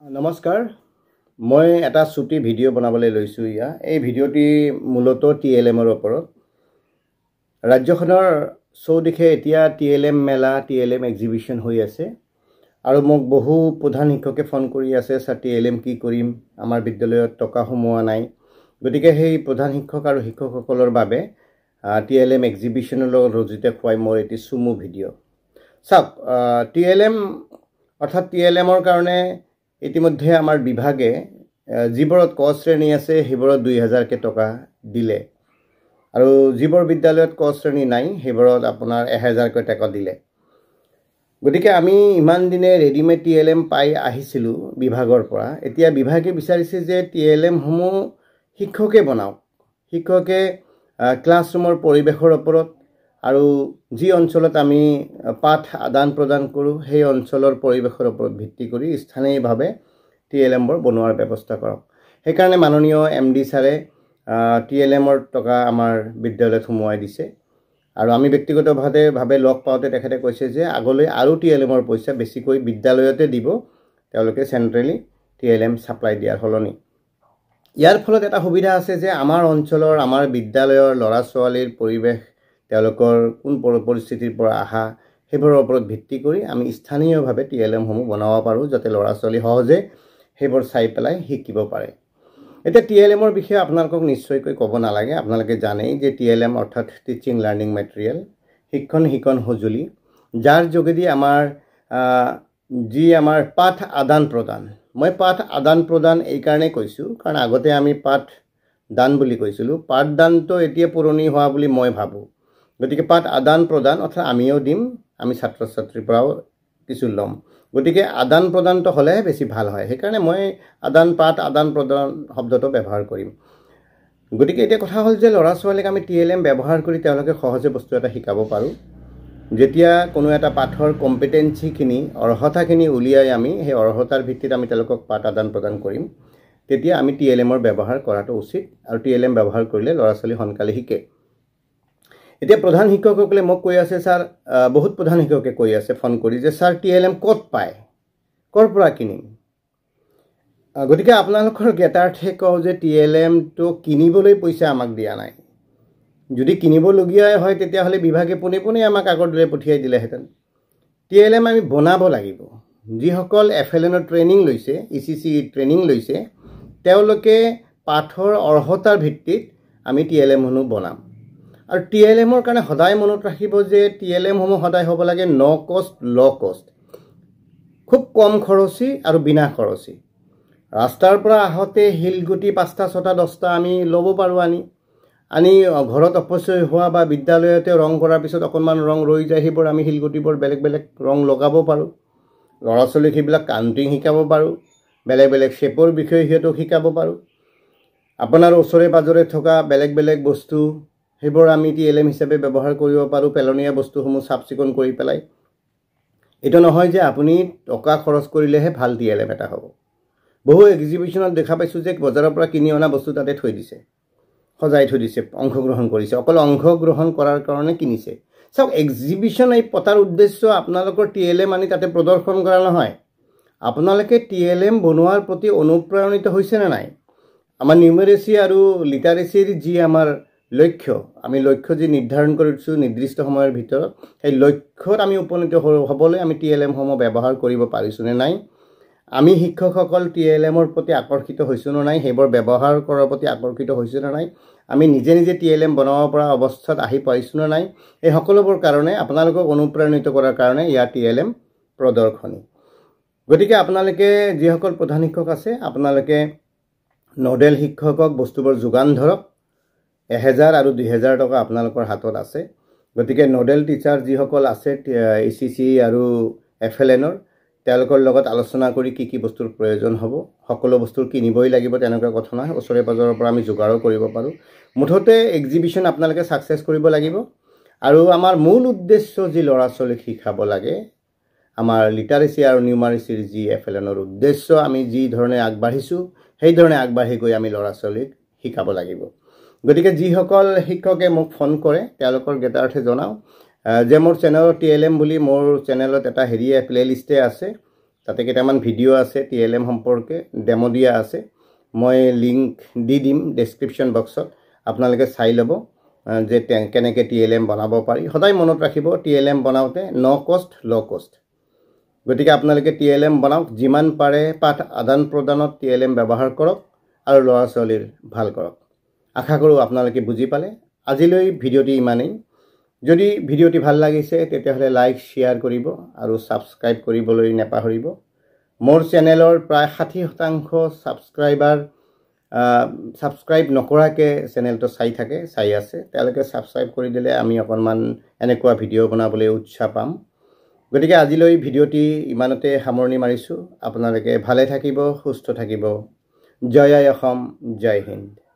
নমস্কাৰ মই এটা ছুটি ভিডিঅ' বনাবলৈ লৈছোঁ এই ভিডিঅ'টি মূলতঃ TLMৰ ওপৰত ৰাজ্যখনৰ চৌদিশে এতিয়া TLM মেলা TLM এক্সিবিশন হৈ আছে আৰু মোক বহু প্ৰধান শিক্ষকে ফোন কৰি আছে স্যাৰ TLM কি কৰিম আমাৰ বিদ্যালয়ত টকা সোমোৱা নাই গতিকে সেই প্ৰধান শিক্ষক আৰু শিক্ষকসকলৰ বাবে TLM এক্সিবিশনৰ লগত ৰজিত খুৱাই মোৰ এটি সুমো ভিডিঅ' চাওক TLM অৰ্থাৎ TLMৰ কাৰণে ইতিমধ্যে আমাৰ বিভাগে যিবোৰত ক শ্ৰেণী আছে সেইবোৰত 2000 কে টকা দিলে আৰু যিবোৰ বিদ্যালয়ত ক শ্ৰেণী নাই সেইবোৰত আপোনাৰ 1000 কে টকা দিলে গতিকে আমি ইমান দিনে ৰেডিমেড TLM পাই আহিছিলো বিভাগৰ পৰা এতিয়া বিভাগে বিচাৰিছে যে TLM সমূহ শিক্ষকে বনাওক শিক্ষকে ক্লাছৰুমৰ পৰিবেশৰ ওপৰত আৰু যি অঞ্চলত আমি পাঠ আদান প্ৰদান কৰো সেই অঞ্চলৰ পৰিবেশৰ ওপৰত ভিত্তি কৰি স্থানীয়ভাৱে TLM বৰ বনোৱাৰ ব্যৱস্থা কৰক সেইকাৰণে মাননীয় MD ছাৰে TLMৰ টকা আমাৰ বিদ্যালয়ত সোমোৱাই দিছে আৰু আমি ব্যক্তিগতভাৱে লগ পাওঁতে তেখেতে কৈছে যে আগলৈ আৰু TLMৰ পইচা বেছিকৈ বিদ্যালয়তে দিব তেওঁলোকে চেন্ট্ৰেলি TLM সাপ্লাই দিয়াৰ হলনি ইয়াৰ ফলত এটা সুবিধা আছে যে আমাৰ অঞ্চলৰ আমাৰ বিদ্যালয়ৰ ল'ৰা ছোৱালীৰ পৰিবেশ তেওঁলোকৰ কোন পৰিস্থিতিৰ পৰা আহা সেইবোৰৰ ওপৰত ভিত্তি কৰি আমি স্থানীয়ভাৱে TLM সমূহ বনাব পাৰো যাতে ল'ৰা ছোৱালী সহজে সেইবোৰ চাই পেলাই শিকিব পাৰে এটা TLMৰ বিষয়ে আপোনালোকক নিশ্চয়কৈ ক'ব নালাগে আপোনালোকে জানেই যে TLM অৰ্থাৎ টিচিং লাৰ্নিং মেটেৰিয়েল শিক্ষণ সঁজুলি যাৰ যোগেদি আমাৰ পাঠ আদান প্ৰদান মই পাঠ আদান প্ৰদান এই কাৰণে কৈছো কাৰণ আগতে আমি পাঠ দান বুলি কৈছিলো পাঠ দানটো এতিয়া পুৰণি হোৱা বুলি মই ভাবো গতিকে পাঠ আদান প্ৰদান অৰ্থাৎ আমিও দিম আমি ছাত্ৰ ছাত্ৰীৰ পৰাও কিছু লম গতিকে আদান প্ৰদানটো হলে বেছি ভাল হয় সেইকাৰণে মই পাঠ আদান প্ৰদান শব্দটো ব্যৱহাৰ কৰিম গতিকে এটা কথা হল যে ল'ৰা ছোৱালীক আমি TLM ব্যৱহাৰ কৰি তেওঁলোকে সহজে বস্তু এটা শিকাব পাৰো যেতিয়া কোনো এটা পাঠৰ কম্পিটেন্সিখিনি অৰ্হতাখিনি উলিয়াই আমি সেই অৰ্হতাৰ ভিত্তিত আমি তেওঁলোকক পাঠ আদান প্ৰদান কৰিম তেতিয়া আমি TLMৰ ব্যৱহাৰ কৰাটো উচিত আৰু TLM ব্যৱহাৰ কৰিলে ল'ৰা ছোৱালী সোনকালে শিকে এতিয়া প্ৰধান শিক্ষকসকলে মোক কৈ আছে স্যাৰ বহুত প্ৰধান শিক্ষকে কৈ আছে ফোন কৰি যে স্যাৰ TLM ক'ত পায় কৰ পৰা কিনিম গতিকে আপোনালোকৰ জ্ঞাতাৰ্থে কও যে TLM তো কিনিবলৈ পইচা আমাক দিয়া নাই যদি কিনিবলগীয়া হয় তেতিয়া হলে বিভাগে পুনে আমাক আগৰ দৰে পঠিয়াই দিলেহেঁতেন TLM আমি বনাব লাগিব যিসকল FLN ট্ৰেনিং লৈছে ECC ট্ৰেনিং লৈছে তেওঁলোকে পাঠৰ অৰ্হতাৰ ভিত্তিত আমি TLM সমূহ বনাম আৰু TLMৰ কাৰণে সদায় মনত ৰাখিব যে TLM সমূহ সদায় হ'ব লাগে নো কষ্ট লো কষ্ট খুব কম খৰচী আৰু বিনা খৰচী ৰাস্তাৰ পৰা আহতে হিলগুটি 5টা 6টা 10টা আমি লব পাৰো আনি ঘৰত অপচয় হোৱা বা বিদ্যালয়তে ৰং কৰাৰ পিছত অকনমান ৰং ৰৈ যায় হিবোৰ আমি হিলগুটিবোৰ বেলেগ ৰং লগাব পাৰো ল'ৰা ছোৱালীক হিবিলাক কাউন্টিং শিকাব পাৰো বেলেগ শেপৰ বিষয়ে হিয়তো শিকাব পাৰো আপোনাৰ ওচৰে পাজৰে থকা বেলেগ বস্তু হেবৰ আমি TLM হিচাপে ব্যৱহাৰ কৰিব পাৰো পেলনীয়া বস্তুসমূহ সাফচিকন কৰি পেলাই এটা নহয় যে আপুনি টকা খৰচ কৰিলেহে ভাল TLM এটা হ'ব বহু এক্সিবিশনত দেখা পাইছো যে বজাৰৰ পৰা কিনি অনা বস্তু তাতে থৈ দিছে সজাই থৈ দিছে অংশগ্ৰহণ কৰিছে অকল অংশগ্ৰহণ কৰাৰ কাৰণে কিনিছে সব এক্সিবিশন এই পতাৰ উদ্দেশ্য আপোনালোকৰ TLM আনি তাতে প্ৰদৰ্শন কৰা নহয় আপোনালোকে TLM বনোৱাৰ প্ৰতি অনুপ্ৰাণিত হৈছে নে নাই আমাৰ নিউমেৰেসি আৰু লিটাৰেসিৰ যি আমাৰ লক্ষ্য আমি লক্ষ্য যি নিৰ্ধাৰণ কৰিছো নিৰ্দিষ্ট সময়ৰ ভিতৰত এই লক্ষ্যত আমি উপনীত হ'বলৈ আমি TLM সমূহ ব্যৱহাৰ কৰিব পাৰিছো নে নাই আমি শিক্ষকসকল TLMৰ প্ৰতি আকৰ্ষিত হৈছো নে নাই হেবৰ ব্যৱহাৰ কৰাৰ প্ৰতি আকৰ্ষিত হৈছো নে নাই আমি নিজে TLM বনাব পৰা অৱস্থাত আহি পাইছো নে নাই এই সকলোবোৰ কাৰণে আপোনালোকক অনুপ্ৰাণিত কৰাৰ কাৰণে ইয়া TLM প্ৰদৰ্শনী গতিকে আপোনালোকে যিসকল প্ৰধান শিক্ষক আছে আপোনালোকে নডেল শিক্ষকক বস্তুবোৰ যোগান ধৰক 1000 আৰু 2000 টকা আপোনালোকৰ হাতত আছে গতিকে নডেল টিচাৰ যিসকল আছে ECC আৰু FLNৰ তেওঁলোকৰ লগত আলোচনা কৰি কি বস্তুৰ প্ৰয়োজন হ'ব সকলো বস্তু কিনিবই লাগিব তেনেকুৱা কথা নহয় ওচৰে পাজৰৰ পৰা আমি যোগাৰ কৰিব পাৰো মুঠতে এক্সিবিশন আপোনালোকে সাকসেস কৰিব লাগিব আৰু আমাৰ মূল উদ্দেশ্য যি ল'ৰা ছোৱালীক শিকাব লাগে আমাৰ লিটাৰেসি আৰু নিউমাৰেসিৰ যি FLNৰ উদ্দেশ্য আমি যি ধৰণে আগবাঢ়িছো সেই ধৰণে আগবাঢ়ি গৈ আমি ল'ৰা ছোৱালীক শিকাব লাগিব গতিকে যিসকল শিক্ষকে মোক ফোন কৰে তেওঁলোকৰ জ্ঞাতাৰ্থে জনাও যে মোৰ চেনেলত TLM বুলি মোৰ চেনেলত এটা হেৰিয়ে প্লেলিষ্টে আছে তাতে কেইটামান ভিডিঅ' আছে TLM সম্পৰ্কে ডেমো দিয়া আছে মই লিংক দি দিম ডেছক্ৰিপশ্যন বক্সত আপোনালোকে চাই ল'ব যে কেনেকৈ TLM বনাব পাৰি সদায় মনত ৰাখিব TLM বনাওঁতে নো কষ্ট লো কষ্ট গতিকে আপোনালোকে TLM বনাওক যিমান পাৰে পাঠ আদান প্ৰদানত TLM ব্যৱহাৰ কৰক আৰু ল'ৰা ছোৱালীৰ ভাল কৰক আশা কৰোঁ আপোনালোকে বুজি পালে আজিলৈ ভিডিঅ'টি ইমানেই যদি ভিডিঅ'টি ভাল লাগিছে তেতিয়াহ'লে লাইক শ্বেয়াৰ কৰিব আৰু ছাবস্ক্ৰাইব কৰিবলৈ নাপাহৰিব মোৰ চেনেলৰ প্ৰায় 60% ছাবস্ক্ৰাইব নকৰাকৈ চেনেলটো চাই আছে তেওঁলোকে ছাবস্ক্ৰাইব কৰি দিলে আমি অকণমান এনেকুৱা ভিডিঅ' বনাবলৈ উৎসাহ পাম গতিকে আজিলৈ ভিডিঅ'টি ইমানতে সামৰণি মাৰিছোঁ আপোনালোকে ভালে থাকিব সুস্থ থাকিব জয় অসম জয় হিন্দ